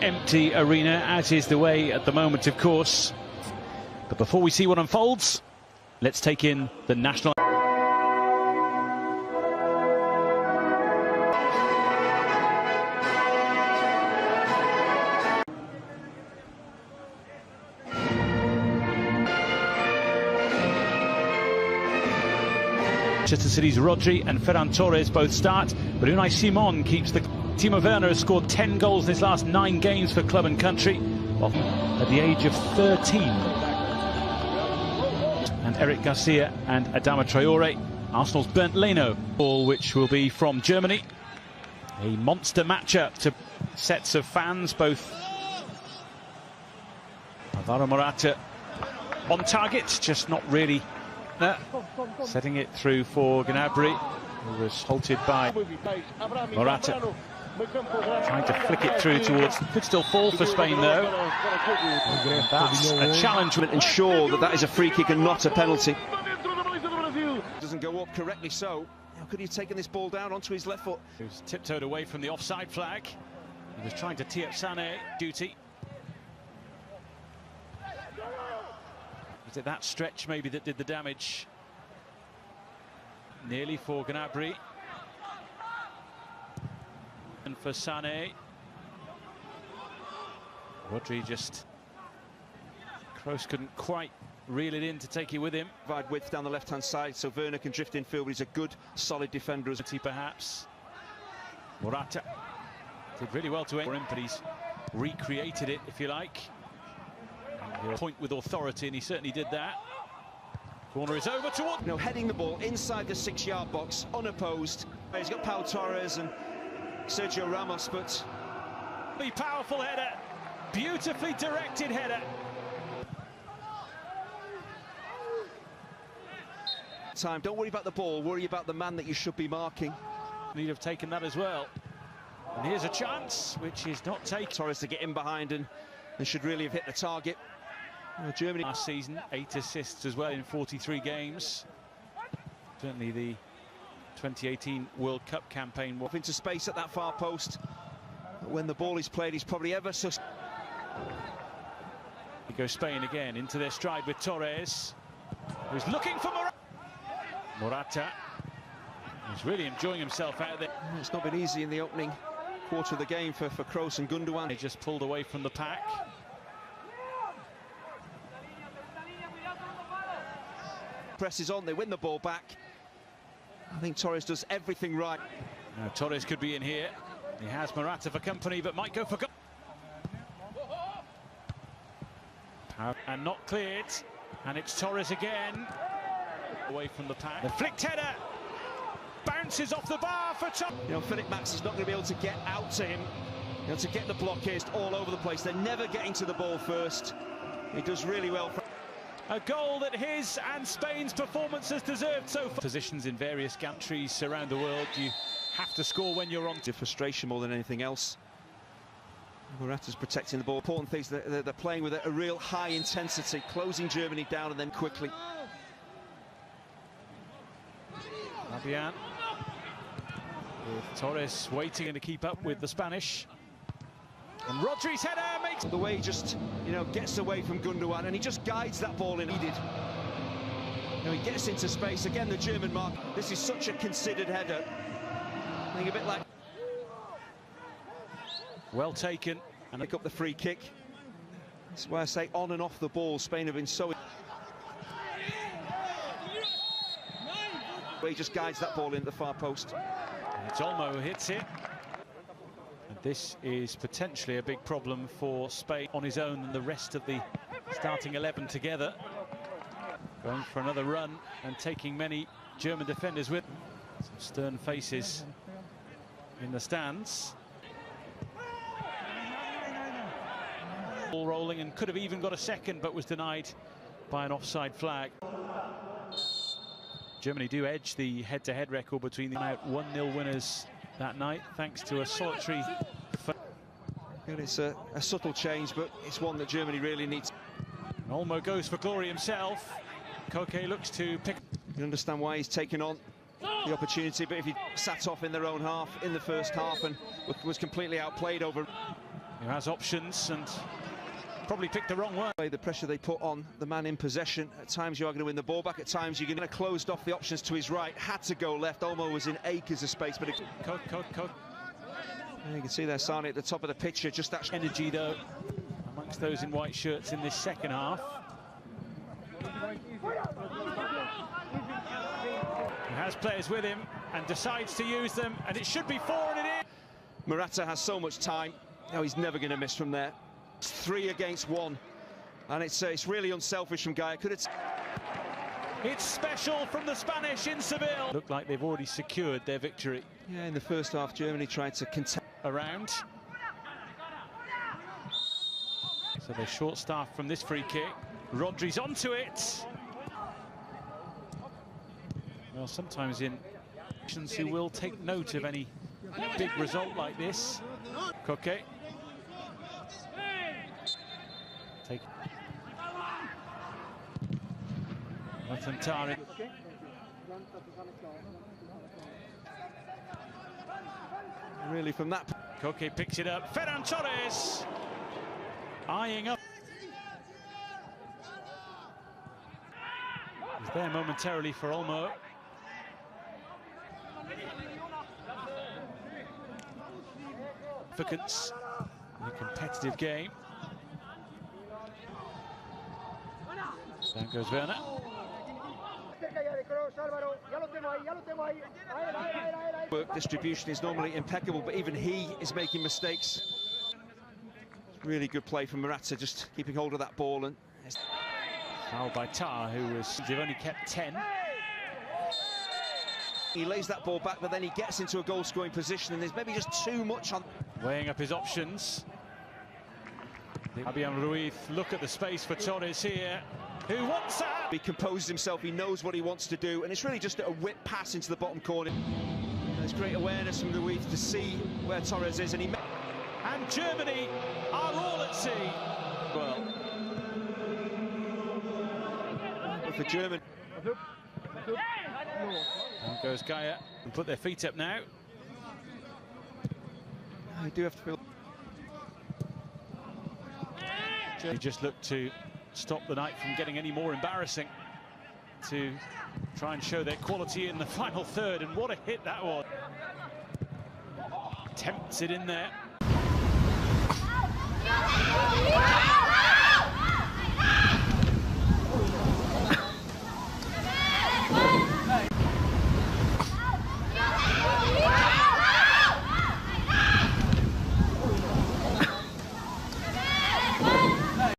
empty arena, as is the way at the moment, of course. But before we see what unfolds, let's take in the national. Manchester City's Rodri and Ferran Torres both start, but Unai Simon keeps the... Timo Werner has scored 10 goals in his last 9 games for club and country, at the age of 13. And Eric Garcia and Adama Traore, Arsenal's Bernd Leno, all which will be from Germany. A monster matchup to sets of fans, both. Alvaro Morata on target, just not really. Setting it through for Gnabry, who was halted by Morata. Trying to flick it through towards... Could still fall for Spain, though. That's a challenge. Ensure that is a free kick and not a penalty. Doesn't go up correctly, so how could he have taken this ball down onto his left foot? He was tiptoed away from the offside flag. He was trying to tee up Sané duty. Was it that stretch maybe that did the damage? Nearly for Gnabry. And for Sané. Rodri just... Kroos couldn't quite reel it in to take it with him. Provide width down the left-hand side so Werner can drift infield, but he's a good, solid defender. Perhaps. Morata did really well to him, but he's recreated it, if you like. He'll point with authority, and he certainly did that. Corner is over toward... Heading the ball inside the 6-yard box, unopposed. He's got Pau Torres and Sergio Ramos, but... The powerful header, beautifully directed header. Don't worry about the ball, worry about the man that you should be marking. Need have taken that as well. And here's a chance, which is not taken. Torres to get in behind and should really have hit the target. Germany last season, 8 assists as well in 43 games. Certainly the 2018 World Cup campaign. Off into space at that far post. When the ball is played, he's probably ever so... Here goes Spain again, into their stride with Torres, who's looking for Morata. He's really enjoying himself out there. It's not been easy in the opening quarter of the game for Kroos and Gundogan. They just pulled away from the pack. Presses on, they win the ball back. I think Torres does everything right. Now Torres could be in here. He has Morata for company, but might go for... And not cleared. And it's Torres again. Away from the pack. The flicked header bounces off the bar for Torres. Philip Max is not going to be able to get out to him. To get the blockades all over the place. They're never getting to the ball first. He does really well. A goal that his and Spain's performance has deserved so far. Positions in various countries around the world, you have to score when you're on. Frustration more than anything else. Morata's protecting the ball. Important things, they're playing with a real high intensity, closing Germany down and then quickly. Fabian with Torres waiting to keep up with the Spanish. And Rodri's header makes... The way he just, gets away from Gundogan and he just guides that ball in. He gets into space. Again, the German mark. This is such a considered header. I think a bit like... Well taken. And pick up the free kick. That's why I say on and off the ball, Spain have been so... He just guides that ball into the far post. And it's Olmo who hits it. And this is potentially a big problem for Spain on his own and the rest of the starting 11 together. Going for another run and taking many German defenders with some stern faces in the stands. Ball rolling and could have even got a second, but was denied by an offside flag. Germany do edge the head-to-head record between the 1-0 winners that night, thanks to a solitary... It's a subtle change, but it's one that Germany really needs. And Olmo goes for glory himself. Koke looks to pick... You understand why he's taken on the opportunity, but if he sat off in their own half in the first half and was completely outplayed over... Who has options and probably picked the wrong one. The pressure they put on the man in possession. At times you are going to win the ball back, at times you're going to closed off the options to his right. Had to go left. Olmo was in acres of space, but you can see there Sane at the top of the picture. Just that energy though amongst those in white shirts in this second half. He has players with him and decides to use them, and it should be 4 and it is. Morata has so much time. No, he's never going to miss from there. It's 3 against 1, and it's really unselfish from Gaia. It's special from the Spanish in Seville. Look like they've already secured their victory. Yeah, in the first half, Germany tried to contest around. So they're short-staffed from this free kick. Rodri's onto it. Well, sometimes in who will take note of any big result like this. Koke. Take Nathan Tari. Really from that. Koke picks it up. Ferran Torres eyeing up. He's there momentarily for Olmo. Significance in a competitive game. Down goes Werner. Work distribution is normally impeccable, but even he is making mistakes. Really good play from Morata, just keeping hold of that ball. And foul by Tar, they've only kept 10. He lays that ball back, but then he gets into a goal-scoring position, and there's maybe just too much on. Weighing up his options. Fabian Ruiz, look at the space for Torres here. Who wants that? He composes himself, he knows what he wants to do, and it's really just a whip pass into the bottom corner. There's great awareness from Ruiz to see where Torres is, and and Germany are all at sea. Well, but for Germany. Down goes Gaia and put their feet up now. They do have to feel. They just look to stop the night from getting any more embarrassing, to try and show their quality in the final third, and what a hit that was. Tempts it in there.